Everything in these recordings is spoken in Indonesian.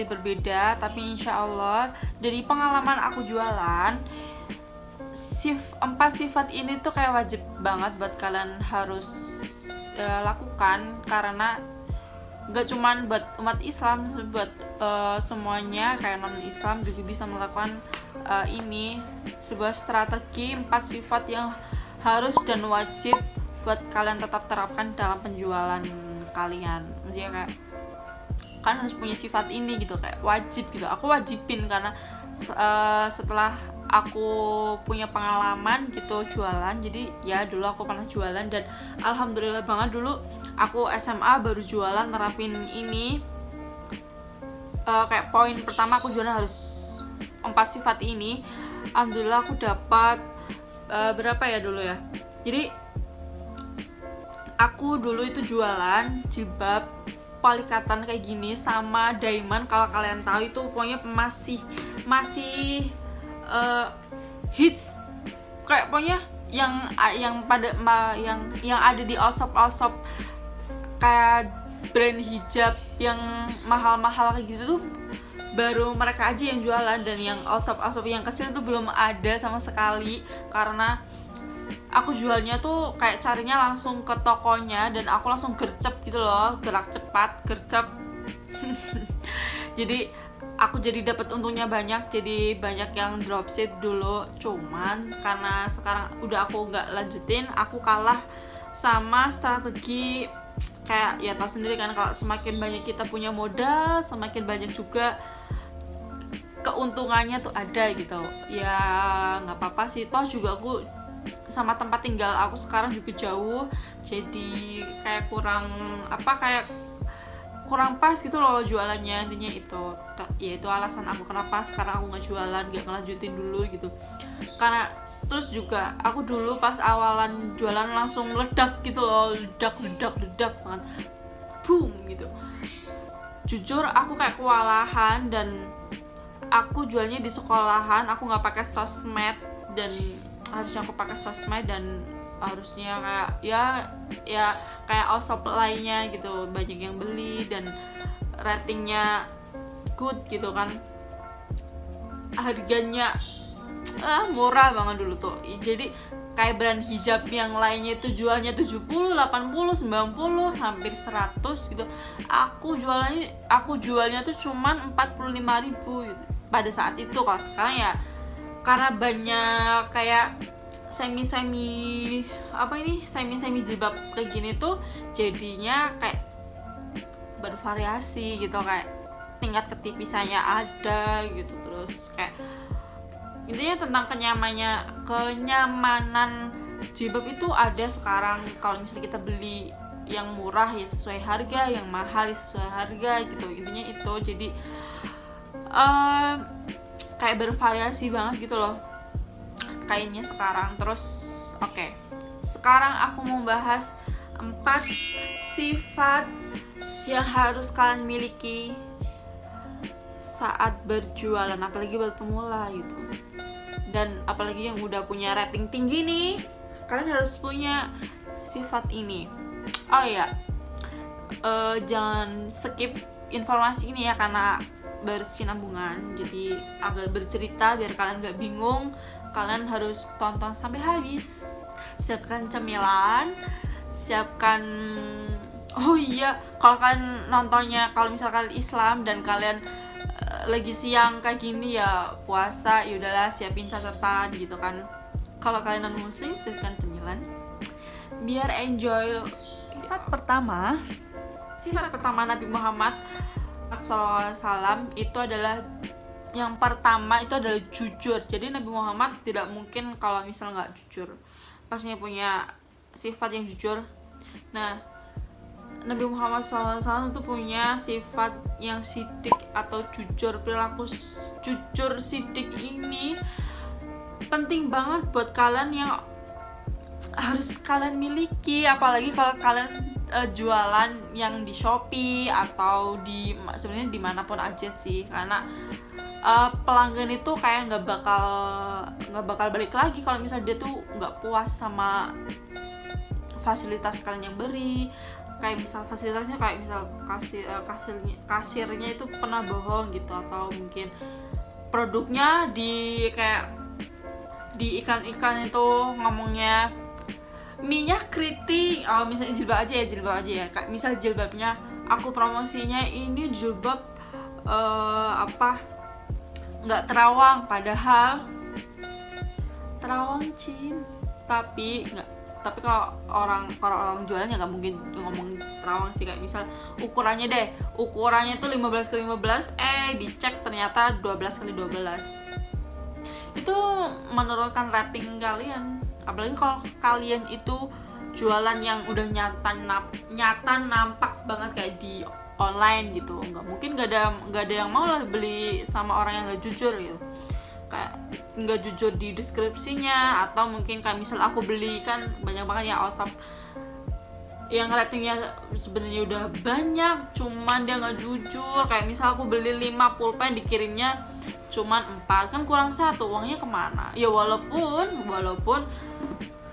sedikit berbeda, tapi insya Allah dari pengalaman aku jualan, 4 sifat ini tuh kayak wajib banget buat kalian harus lakukan, karena gak cuman buat umat Islam, buat semuanya kayak non Islam juga bisa melakukan ini, sebuah strategi 4 sifat yang harus dan wajib buat kalian tetap terapkan dalam penjualan kalian. Maksudnya kayak kan harus punya sifat ini gitu, kayak wajib gitu. Aku wajibin karena setelah aku punya pengalaman gitu jualan, jadi ya dulu aku pernah jualan dan alhamdulillah banget dulu aku SMA baru jualan nerapin ini. Kayak poin pertama aku jualan harus 4 sifat ini. Alhamdulillah aku dapat berapa ya dulu ya, jadi aku dulu itu jualan jilbab palikatan kayak gini sama diamond. Kalau kalian tahu itu pokoknya masih hits, kayak pokoknya yang ada di Allshop kayak brand hijab yang mahal-mahal kayak gitu tuh baru mereka aja yang jualan, dan yang Allshop yang kecil tuh belum ada sama sekali. Karena aku jualnya tuh kayak carinya langsung ke tokonya dan aku langsung gercep gitu loh, gerak cepat, gercep. Jadi aku jadi dapat untungnya banyak, jadi banyak yang dropship dulu. Cuman karena sekarang udah aku nggak lanjutin, aku kalah sama strategi. Kayak ya tau sendiri kan, kalau semakin banyak kita punya modal, semakin banyak juga keuntungannya tuh ada gitu. Ya nggak apa-apa sih, toh juga aku sama tempat tinggal aku sekarang juga jauh, jadi kayak kurang pas gitu loh jualannya. Intinya itu ya, itu alasan aku kenapa sekarang aku nggak jualan, nggak ngelanjutin dulu gitu. Karena terus juga aku dulu pas awalan jualan langsung ledak gitu loh, ledak banget, boom gitu. Jujur aku kayak kewalahan, dan aku jualnya di sekolahan, aku nggak pakai sosmed, dan harusnya aku pakai sosmed, dan harusnya kayak ya kayak Allshop lainnya gitu, banyak yang beli dan ratingnya good gitu kan. Harganya murah banget dulu tuh. Jadi kayak brand hijab yang lainnya itu jualnya 70, 80, 90, hampir 100 gitu. Aku jualnya tuh cuman 45.000 gitu pada saat itu. Kalau sekarang ya karena banyak kayak semi jilbab kayak gini tuh, jadinya kayak bervariasi gitu, kayak tingkat ketipisannya ada gitu. Terus kayak intinya tentang kenyamanan jilbab itu ada sekarang. Kalau misalnya kita beli yang murah ya sesuai harga, yang mahal ya sesuai harga gitu. Intinya itu, jadi kayak bervariasi banget gitu loh kainnya sekarang. Terus oke, sekarang aku mau bahas 4 sifat yang harus kalian miliki saat berjualan, apalagi buat pemula gitu. Dan apalagi yang udah punya rating tinggi nih, kalian harus punya sifat ini. Oh iya, jangan skip informasi ini ya, karena bersinambungan, jadi agak bercerita biar kalian gak bingung. Kalian harus tonton sampai habis. Siapkan cemilan, siapkan, oh iya, kalau kalian nontonnya, kalau misalkan kalian Islam dan kalian lagi siang kayak gini ya puasa, ya udahlah siapin catatan gitu kan. Kalau kalian non muslim, siapkan cemilan biar enjoy. Sifat pertama Nabi Muhammad SAW itu adalah, yang pertama itu adalah jujur. Jadi Nabi Muhammad tidak mungkin kalau misal nggak jujur, pastinya punya sifat yang jujur. Nah, Nabi Muhammad SAW itu punya sifat yang sidik atau jujur. Perilaku jujur sidik ini penting banget buat kalian, yang harus kalian miliki. Apalagi kalau kalian jualan yang di Shopee atau sebenarnya dimanapun aja sih, karena pelanggan itu kayak nggak bakal balik lagi kalau misalnya dia tuh nggak puas sama fasilitas kalian yang beri, kayak misal fasilitasnya kayak misal kasirnya itu pernah bohong gitu, atau mungkin produknya di kayak di iklan-iklan itu ngomongnya minyak keriting, misalnya jilbab aja ya, kayak misal jilbabnya aku promosinya ini jilbab nggak terawang, padahal terawang tapi kalau orang jualan ya nggak mungkin ngomong terawang sih. Kayak misal ukurannya tuh 15x15, dicek ternyata 12x12. Itu menurunkan rating kalian, apalagi kalau kalian itu jualan yang udah nyata nampak banget kayak di online gitu. Nggak mungkin nggak ada yang mau lah beli sama orang yang nggak jujur gitu, kayak nggak jujur di deskripsinya. Atau mungkin kayak misal aku beli, kan banyak banget ya Allshop yang ratingnya sebenarnya udah banyak cuman dia nggak jujur. Kayak misal aku beli 5 pulpen dikirimnya cuman 4, kan kurang 1, uangnya kemana ya. Walaupun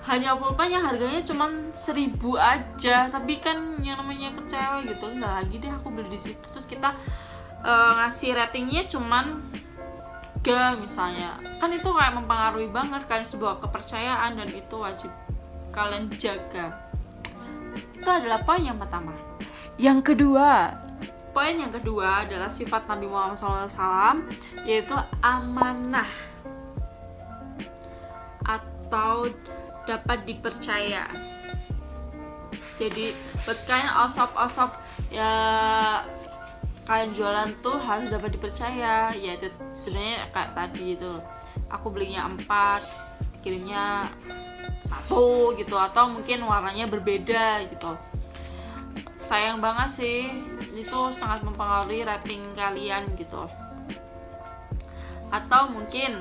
hanya pulpen yang harganya cuman 1.000 aja, tapi kan yang namanya kecewa gitu. Nggak lagi deh aku beli di situ, terus kita ngasih ratingnya cuman misalnya, kan itu kayak mempengaruhi banget kan sebuah kepercayaan, dan itu wajib kalian jaga. Itu adalah poin yang pertama. Poin yang kedua adalah sifat Nabi Muhammad SAW, yaitu amanah atau dapat dipercaya. Jadi buat kalian Allshop ya, kalian jualan tuh harus dapat dipercaya. Ya itu sebenarnya kayak tadi itu, aku belinya 4, kirimnya 1 gitu, atau mungkin warnanya berbeda gitu. Sayang banget sih, itu sangat mempengaruhi rating kalian gitu. Atau mungkin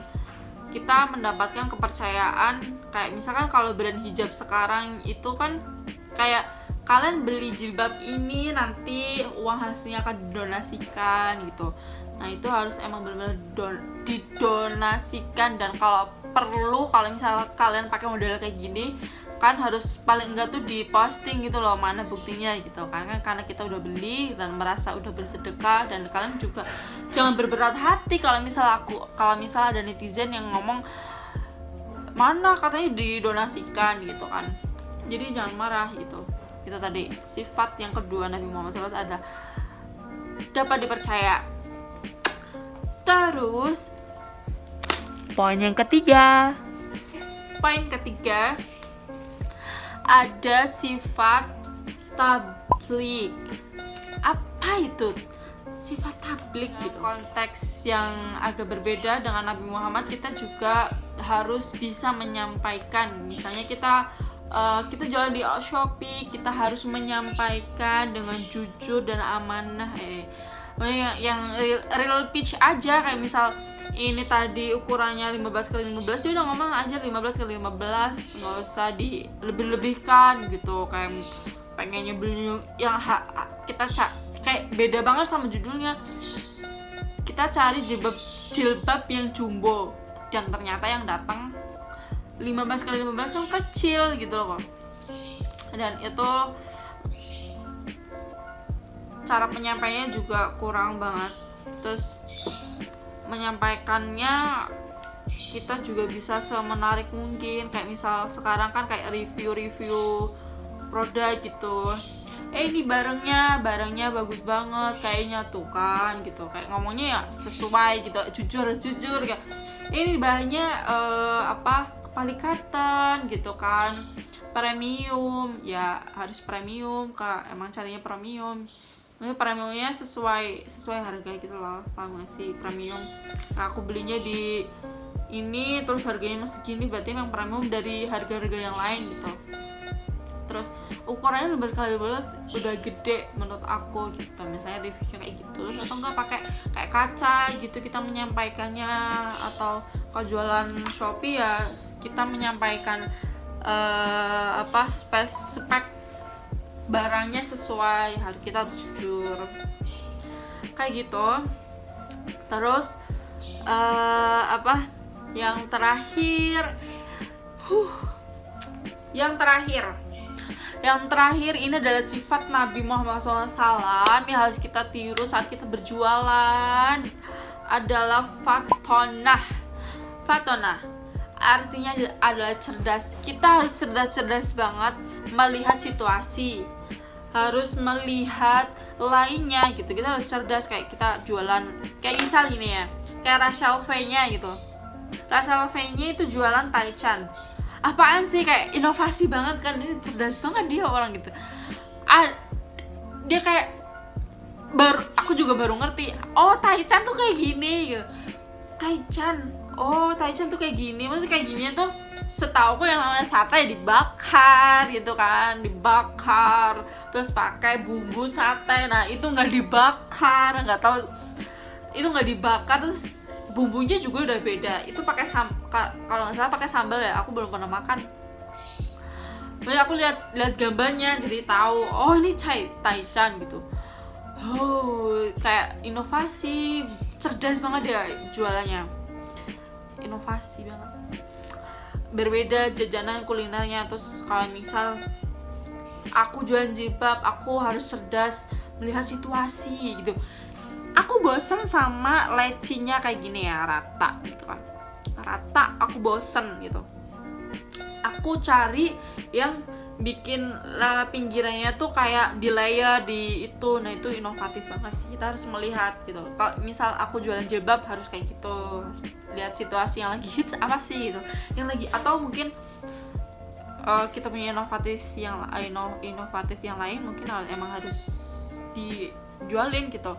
kita mendapatkan kepercayaan, kayak misalkan kalau brand hijab sekarang itu kan kayak kalian beli jilbab ini nanti uang hasilnya akan didonasikan gitu. Nah itu harus emang benar-benar didonasikan, dan kalau perlu kalau misalnya kalian pakai model kayak gini kan harus paling enggak tuh diposting gitu loh, mana buktinya gitu kan, karena kita udah beli dan merasa udah bersedekah. Dan kalian juga jangan berberat hati kalau misalnya ada netizen yang ngomong mana katanya didonasikan gitu kan, jadi jangan marah gitu. Itu tadi sifat yang kedua Nabi Muhammad SAW ada dapat dipercaya. Terus poin ketiga ada sifat tablik. Apa itu sifat tablik gitu? Konteks yang agak berbeda dengan Nabi Muhammad, kita juga harus bisa menyampaikan. Misalnya kita jualan di Shopee, kita harus menyampaikan dengan jujur dan amanah. Yang real pitch aja, kayak misal ini tadi ukurannya 15x15, ya udah ngomong aja 15x15, nggak usah dilebih-lebihkan gitu. Kayak pengennya beli yang kita kayak beda banget sama judulnya, kita cari jilbab yang jumbo, dan ternyata yang datang 15x15 kan kecil gitu loh kok. Dan itu cara penyampaiannya juga kurang banget. Terus menyampaikannya kita juga bisa semenarik mungkin, kayak misal sekarang kan kayak review produk gitu. Ini barangnya bagus banget kayaknya tuh kan gitu, kayak ngomongnya ya sesuai gitu, jujur kayak ini bahannya kepalikaten gitu kan, premium ya, harus premium kak, emang carinya premium. Premiumnya sesuai harga gitu loh, paham gak sih? Premium, nah, aku belinya di ini terus harganya masih segini, berarti emang premium dari harga-harga yang lain gitu. Terus ukurannya 15x15 udah gede menurut aku gitu, misalnya reviewnya kayak gitu. Terus atau enggak pakai kayak kaca gitu kita menyampaikannya, atau kalau jualan Shopee ya kita menyampaikan spek barangnya sesuai, kita harus jujur kayak gitu. Terus yang terakhir Yang terakhir ini adalah sifat Nabi Muhammad SAW yang harus kita tiru saat kita berjualan, adalah fatonah. Fatonah artinya adalah cerdas. Kita harus cerdas banget melihat situasi, harus melihat lainnya gitu. Kita harus cerdas, kayak kita jualan, kayak misal gini ya, kayak Rachel V-nya gitu. Rachel V-nya itu jualan taichan. Apaan sih, kayak inovasi banget kan, ini cerdas banget dia orang gitu. Dia kayak aku juga baru ngerti, oh taichan tuh kayak gini gitu. Taichan tuh kayak gini. Maksudnya kayak gini tuh setauku yang namanya sate dibakar gitu kan, dibakar terus pakai bumbu sate. Nah itu nggak dibakar, nggak tahu itu nggak dibakar, terus bumbunya juga udah beda. Itu pakai kalau nggak salah pakai sambal ya, aku belum pernah makan. Jadi aku lihat gambarnya jadi tahu, oh ini taichan gitu. Oh, kayak inovasi, cerdas banget dia jualannya. Inovasi banget. Berbeda jajanan kulinernya. Terus kalau misal aku jualan jilbab, aku harus cerdas melihat situasi gitu. Aku bosen sama lecinya kayak gini ya, rata gitu kan. Rata aku bosen gitu. Aku cari yang bikin pinggirannya tuh kayak di layer di itu. Nah itu inovatif banget sih, kita harus melihat gitu. Kalau misal aku jualan jilbab harus kayak gitu, lihat situasi yang lagi hits apa sih gitu, yang lagi, atau mungkin kita punya inovatif yang lain mungkin emang harus dijualin gitu.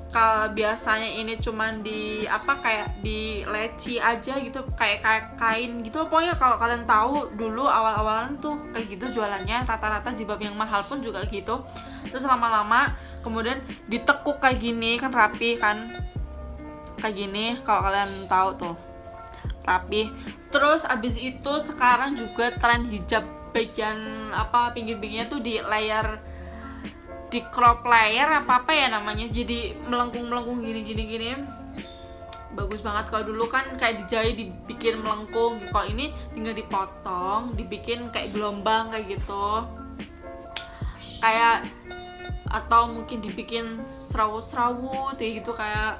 Kalau biasanya ini cuman di kayak di leci aja gitu, kayak kain gitu. Pokoknya kalau kalian tahu dulu awal-awalan tuh kayak gitu jualannya, rata-rata jilbab yang mahal pun juga gitu. Terus lama-lama kemudian ditekuk kayak gini kan, rapi kan, kayak gini kalau kalian tahu tuh rapi. Terus abis itu sekarang juga tren hijab bagian pinggir-pinggirnya tuh di layer, di crop layer apa ya namanya, jadi melengkung gini. Bagus banget. Kalau dulu kan kayak dijahit dibikin melengkung, kalau ini tinggal dipotong dibikin kayak gelombang kayak gitu, kayak atau mungkin dibikin serawut kayak gitu, kayak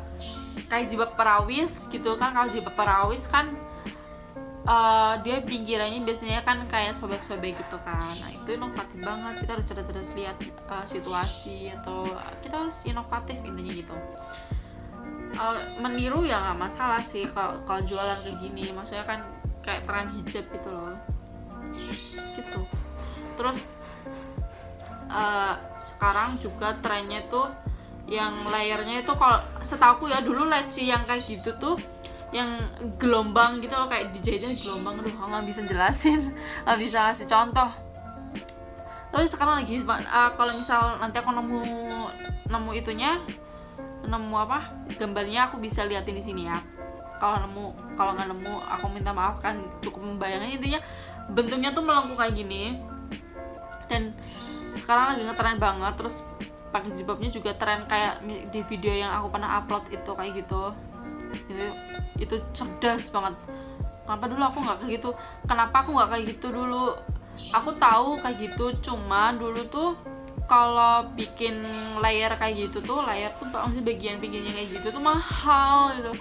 jilbab perawis gitu kan. Kalau jilbab perawis kan dia pinggirannya biasanya kan kayak sobek-sobek gitu kan. Nah itu inovatif banget, kita harus cerdas lihat situasi, atau kita harus inovatif intinya gitu. Meniru ya nggak masalah sih kalau jualan kayak gini, maksudnya kan kayak tren hijab gitu loh gitu. Terus sekarang juga trennya tuh yang layernya itu, kalau setahu ya dulu leci yang kayak gitu tuh yang gelombang gitu loh, kayak dijahitnya gelombang. Aduh nggak bisa jelasin, nggak bisa ngasih contoh. Tapi sekarang lagi kalau misal nanti aku nemu itunya, nemu gambarnya, aku bisa liatin di sini ya. Kalau nggak nemu aku minta maaf, kan cukup membayangkan. Intinya bentuknya tuh melengkung kayak gini, dan sekarang lagi ngetren banget. Terus pakai jilbabnya juga tren, kayak di video yang aku pernah upload itu kayak gitu. Itu cerdas banget. Kenapa dulu aku nggak kayak gitu? Kenapa aku nggak kayak gitu dulu? Aku tahu kayak gitu, cuma dulu tuh kalau bikin layer kayak gitu tuh, layer tuh maksudnya bagian pinggirnya kayak gitu tuh mahal gitu.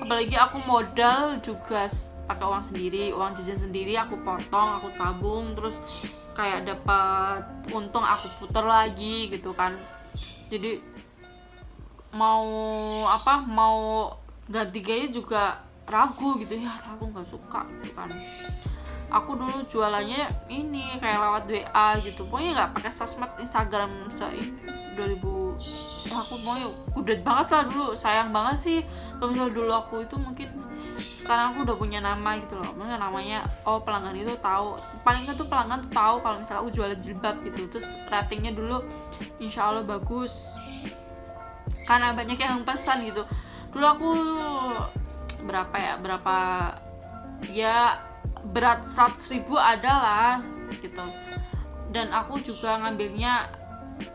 Apalagi aku modal juga pakai uang sendiri, uang jajan sendiri, aku potong, aku tabung, terus kayak dapat untung aku puter lagi gitu kan. Jadi mau ganti gaya juga ragu gitu ya, aku nggak suka gitu kan. Aku dulu jualannya ini kayak lewat WA gitu, pokoknya nggak pakai sosmed Instagram 2000. Aku mau kudet banget lah dulu, sayang banget sih kalau misalnya dulu aku itu. Mungkin sekarang aku udah punya nama gitu loh, maksudnya namanya pelanggan itu tahu, paling nggak tuh pelanggan tuh tahu kalau misalnya aku jualan jilbab gitu. Terus ratingnya dulu insya Allah bagus karena banyak yang pesan gitu. Dulu aku berapa ya berat 100.000 adalah gitu. Dan aku juga ngambilnya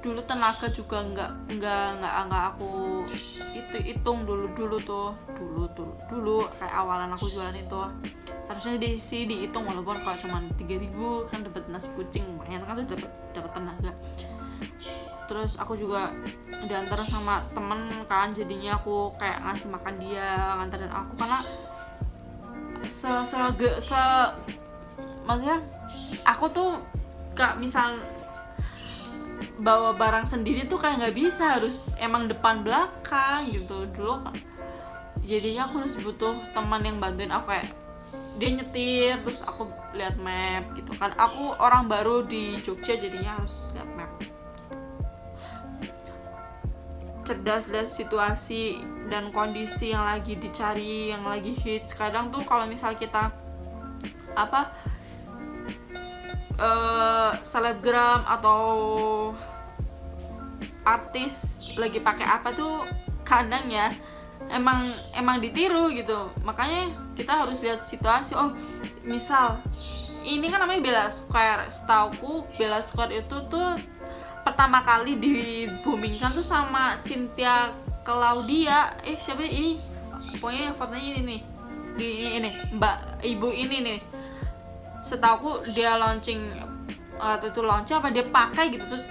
dulu tenaga juga nggak aku hitung dulu kayak awalan aku jualan itu harusnya dihitung, walaupun kalau cuma 3.000 kan dapat nasi kucing lumayan kan, tuh dapat tenaga. Terus aku juga diantar sama temen kan, jadinya aku kayak ngasih makan dia, nganterin aku, karena maksudnya aku tuh kayak misal bawa barang sendiri tuh kayak nggak bisa, harus emang depan belakang gitu dulu kan. Jadinya aku harus butuh teman yang bantuin aku, kayak dia nyetir terus aku lihat map gitu kan. Aku orang baru di Jogja, jadinya harus lihat map. Cerdas lihat situasi dan kondisi yang lagi dicari, yang lagi hits. Kadang tuh kalau misal kita selebgram atau artis lagi pakai apa tuh, kadang ya emang ditiru gitu. Makanya kita harus lihat situasi. Oh, misal ini kan namanya Bella Square. Setauku Bella Square itu tuh pertama kali di boomingkan tuh sama Cynthia Claudia. Siapa ini? Pokoknya fotonya ini nih. Ini Mbak Ibu ini nih. Setauku dia launching atau itu launching apa dia pakai gitu. Terus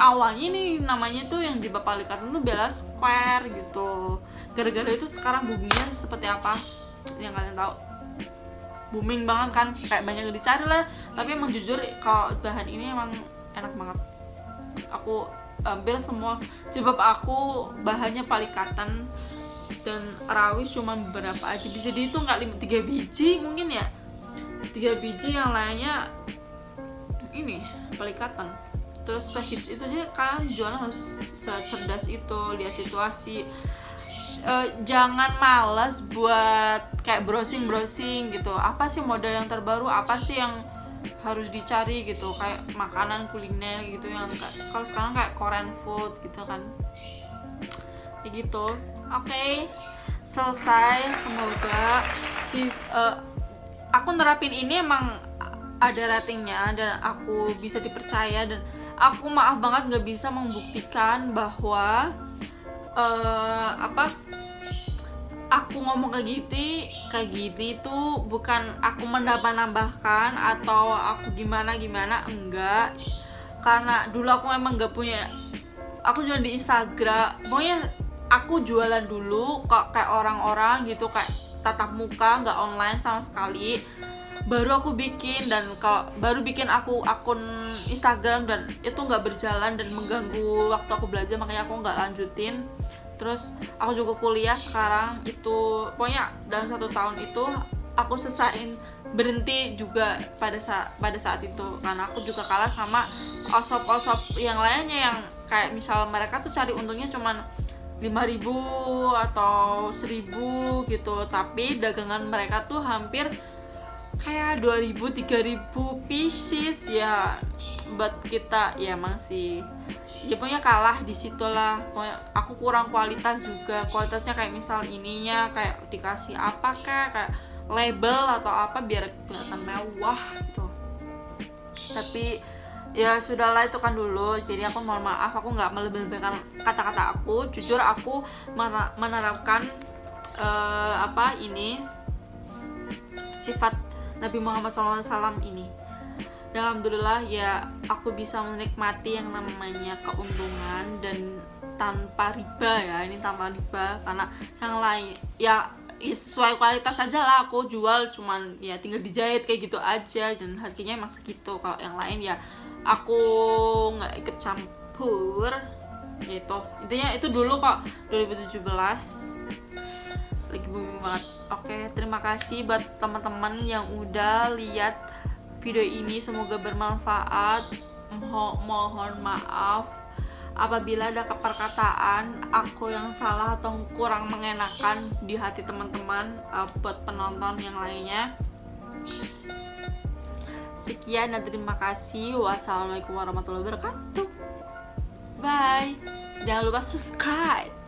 awalnya nih namanya tuh yang di Bapali Kartun tuh Bella Square gitu. Gara-gara itu sekarang boomingnya seperti apa yang kalian tahu? Booming banget kan, kayak banyak yang dicari lah. Tapi emang jujur kalau bahan ini emang enak banget. Aku ambil semua, sebab aku bahannya palikatan dan rawis cuma beberapa aja, bisa dihitung nggak 3 biji mungkin ya, 3 biji, yang lainnya ini palikatan. Terus sehits itu aja kan, jualan harus secerdas itu, lihat situasi. Jangan malas buat kayak browsing gitu, apa sih model yang terbaru, apa sih yang harus dicari gitu, kayak makanan kuliner gitu, yang kalau sekarang kayak Korean food gitu kan, kayak gitu. Oke, selesai. Semoga aku nerapin ini emang ada ratingnya dan aku bisa dipercaya, dan aku maaf banget nggak bisa membuktikan bahwa aku ngomong kayak gini tuh bukan aku menambah-nambahkan atau aku gimana, enggak. Karena dulu aku emang nggak punya, aku jualan di Instagram, pokoknya aku jualan dulu kok kayak orang-orang gitu, kayak tatap muka, nggak online sama sekali. Baru aku bikin, dan kalau baru bikin aku akun Instagram, dan itu nggak berjalan dan mengganggu waktu aku belajar, makanya aku nggak lanjutin. Terus aku juga kuliah sekarang itu, pokoknya dalam 1 tahun itu aku selesaiin, berhenti juga pada saat itu, karena aku juga kalah sama osop yang lainnya, yang kayak misal mereka tuh cari untungnya cuman 5.000 atau 1.000 gitu, tapi dagangan mereka tuh hampir kayak 2.000-3.000 pieces ya. Buat kita ya masih ya pokoknya kalah di situ lah. Pokoknya aku kurang kualitas juga, kualitasnya kayak misal ininya kayak dikasih apa kayak label atau apa biar kelihatan mewah gitu. Tapi ya sudahlah, itu kan dulu. Jadi aku mohon maaf, aku nggak melebih-lebihkan kata-kata aku. Jujur aku menerapkan ini sifat Nabi Muhammad SAW ini. Dan alhamdulillah ya aku bisa menikmati yang namanya keuntungan dan tanpa riba ya. Ini tanpa riba, karena yang lain ya sesuai kualitas aja lah aku jual, cuman ya tinggal dijahit kayak gitu aja, dan harganya emang segitu. Kalau yang lain ya aku nggak ikut campur gitu. Intinya itu dulu kok, 2017 lagi booming banget. Oke, terima kasih buat teman-teman yang udah lihat video ini, semoga bermanfaat. Mohon maaf apabila ada perkataan aku yang salah atau kurang mengenakan di hati teman-teman, buat penonton yang lainnya. Sekian dan terima kasih. Wassalamualaikum warahmatullahi wabarakatuh. Bye. Jangan lupa subscribe.